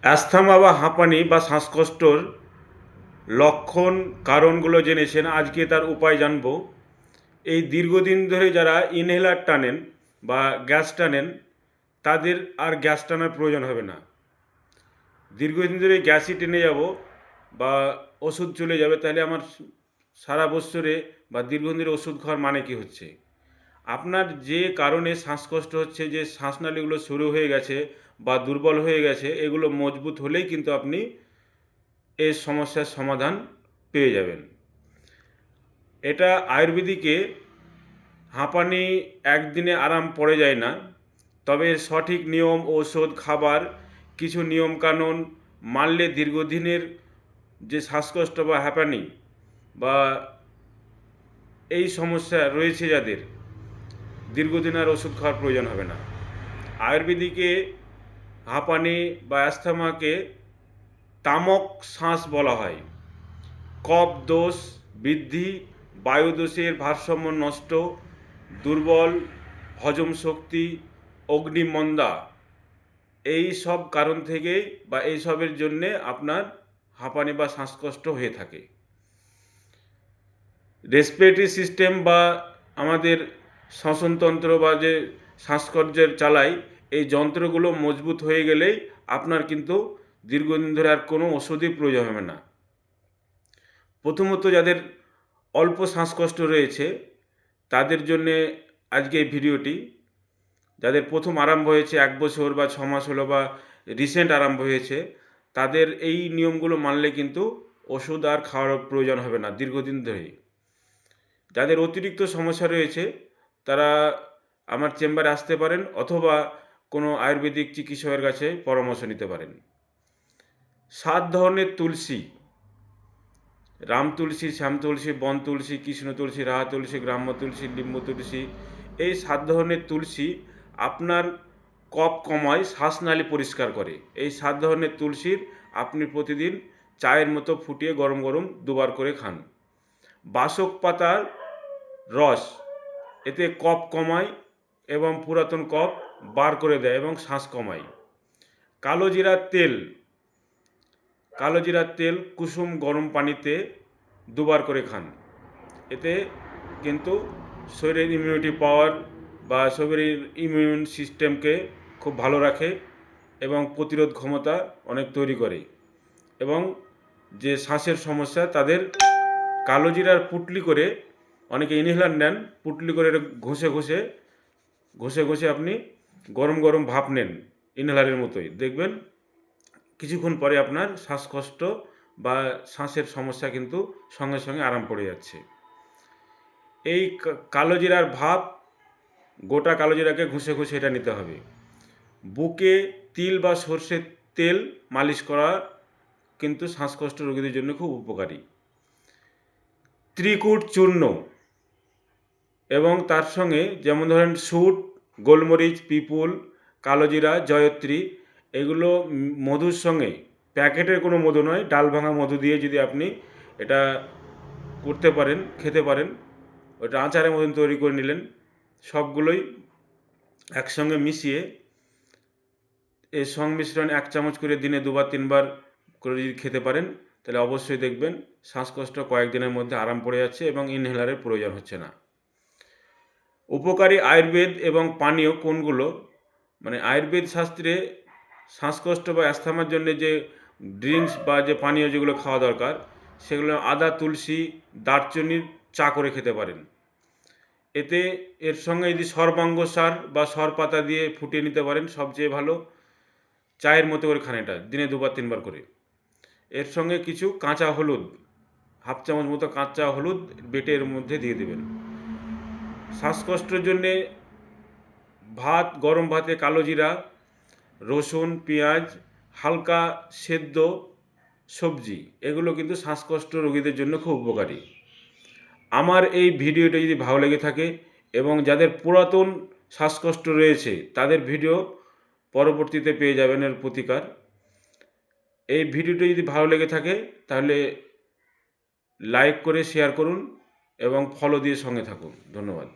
অ্যাस्थমা বা হাঁপানি বা শ্বাসকষ্টর লক্ষণ কারণগুলো জেনেছেন, আজকে তার উপায় জানব। এই দীর্ঘদিন ধরে যারা ইনহেলার টানেন বা গ্যাস টানেন, তাদের আর গ্যাস টানার প্রয়োজন হবে না। দীর্ঘদিন ধরে গ্যাসই টেনে যাব বা ওষুধ চলে যাবে, তাহলে আমার সারা বৎসরে বা দীর্ঘদিন ধরে ওষুধ খাওয়ার মানে কী হচ্ছে? আপনার যে কারণে শ্বাসকষ্ট হচ্ছে, যে শ্বাসনালীগুলো সরু হয়ে গেছে বা দুর্বল হয়ে গেছে, এগুলো মজবুত হলেই কিন্তু আপনি এই সমস্যার সমাধান পেয়ে যাবেন। এটা আয়ুর্বেদিকে হাঁপানি একদিনে আরাম পড়ে যায় না, তবে সঠিক নিয়ম, ঔষধ, খাবার, কিছু নিয়মকানুন মানলে দীর্ঘদিনের যে শ্বাসকষ্ট বা হাঁপানি বা এই সমস্যা রয়েছে যাদের, দীর্ঘদিন আর ওষুধ খাওয়ার প্রয়োজন হবে না। আয়ুর্বেদিকে হাঁপানি বা অ্যাস্থমাকে তামক শ্বাস বলা হয়। কফ দোষ বৃদ্ধি, বায়ুদোষের ভারসাম্য নষ্ট, দুর্বল হজম শক্তি, অগ্নিমন্দা, এই সব কারণ থেকেই বা এইসবের জন্যে আপনার হাঁপানি বা শ্বাসকষ্ট হয়ে থাকে। রেসপিরেটরি সিস্টেম বা আমাদের শ্বসনতন্ত্র বা যে শ্বাসকষ্টের চালাই, এই যন্ত্রগুলো মজবুত হয়ে গেলেই আপনার কিন্তু দীর্ঘদিন ধরে আর কোনো ওষুধই প্রয়োজন হবে না। প্রথমত যাদের অল্প শ্বাসকষ্ট রয়েছে তাদের জন্যে আজকে এই ভিডিওটি। যাদের প্রথম আরম্ভ হয়েছে 1 বছর বা 6 মাস হলো বা রিসেন্ট আরম্ভ হয়েছে, তাদের এই নিয়মগুলো মানলে কিন্তু ওষুধ আর খাওয়ার প্রয়োজন হবে না দীর্ঘদিন ধরে। যাদের অতিরিক্ত সমস্যা রয়েছে তারা আমার চেম্বারে আসতে পারেন, অথবা কোনো আয়ুর্বেদিক চিকিৎসকের কাছে পরামর্শ নিতে পারেন। 7 ধরনের তুলসী: রাম তুলসী, শ্যাম তুলসী, বন তুলসী, কৃষ্ণ তুলসী, রাহা তুলসী, গ্রাম্য তুলসী, লিম্ব তুলসী, এই 7 ধরনের তুলসী আপনার কফ কমায়, শ্বাসনালী পরিষ্কার করে। এই 7 ধরনের তুলসীর আপনি প্রতিদিন চায়ের মতো ফুটিয়ে গরম গরম দুবার করে খান। বাসক পাতার রস, এতে কফ কমায় এবং পুরাতন কফ বার করে দেয় এবং শ্বাস কমায়। কালো জিরার তেল কুসুম গরম পানিতে দুবার করে খান। এতে কিন্তু শরীরের ইমিউনিটি পাওয়ার বা শরীরের ইমিউন সিস্টেমকে খুব ভালো রাখে এবং প্রতিরোধ ক্ষমতা অনেক তৈরি করে। এবং যে শ্বাসের সমস্যা, তাদের কালো জিরার পুটলি করে, অনেকে ইনহেলার নেন, পুটলি করে ঘষে ঘষে আপনি গরম গরম ভাপ নেন ইনহেলারের মতোই, দেখবেন কিছুক্ষণ পরে আপনার শ্বাসকষ্ট বা শ্বাসের সমস্যা কিন্তু সঙ্গে সঙ্গে আরাম পড়ে যাচ্ছে। এই কালো জিরার ভাপ, গোটা কালো জিরাকে ঘষে ঘষে এটা নিতে হবে। বুকে তিল বা সর্ষের তেল মালিশ করা কিন্তু শ্বাসকষ্ট রোগীদের জন্য খুব উপকারী। ত্রিকুট চূর্ণ এবং তার সঙ্গে যেমন ধরেন সুট, গোলমরিচ, পিপুল, কালোজিরা, জয়ত্রী, এগুলো মধুর সঙ্গে, প্যাকেটের কোনো মধু নয়, ডাল ভাঙা মধু দিয়ে যদি আপনি এটা করতে পারেন, খেতে পারেন, ওটা আচারের মতন তৈরি করে নিলেন, সবগুলোই একসঙ্গে মিশিয়ে এই সংমিশ্রণ 1 চামচ করে দিনে 2 বার 3 বার করে যদি খেতে পারেন, তাহলে অবশ্যই দেখবেন শ্বাসকষ্ট কয়েকদিনের মধ্যে আরাম পড়ে যাচ্ছে এবং ইনহেলারের প্রয়োজন হচ্ছে না। উপকারী আয়ুর্বেদ এবং পানীয় কোনগুলো? মানে আয়ুর্বেদ শাস্ত্রে শ্বাসকষ্ট বা অ্যাস্থমার জন্য যে ড্রিঙ্কস বা যে পানীয় যেগুলো খাওয়া দরকার, সেগুলো আদা, তুলসী, দারচিনির চা করে খেতে পারেন। এতে এর সঙ্গে যদি সর্বাঙ্গসার বা সরপাতা দিয়ে ফুটিয়ে নিতে পারেন, সবচেয়ে ভালো। চায়ের মতো করে খান এটা দিনে 2 বার 3 বার করে। এর সঙ্গে কিছু কাঁচা হলুদ, 1/2 চামচ মতো কাঁচা হলুদ বেটে এর মধ্যে দিয়ে দেবেন। শ্বাসকষ্টের জন্যে গরম ভাতে কালো জিরা, রসুন, পেঁয়াজ, হালকা সেদ্ধ সবজি, এগুলো কিন্তু শ্বাসকষ্ট রোগীদের জন্য খুব উপকারী। আমার এই ভিডিওটা যদি ভালো লেগে থাকে এবং যাদের পুরাতন শ্বাসকষ্ট রয়েছে তাদের ভিডিও পরবর্তীতে পেয়ে যাবেন এর প্রতিকার। এই ভিডিওটি যদি ভালো লেগে থাকে তাহলে লাইক করে শেয়ার করুন এবং ফলো দিয়ে সঙ্গে থাকুন। ধন্যবাদ।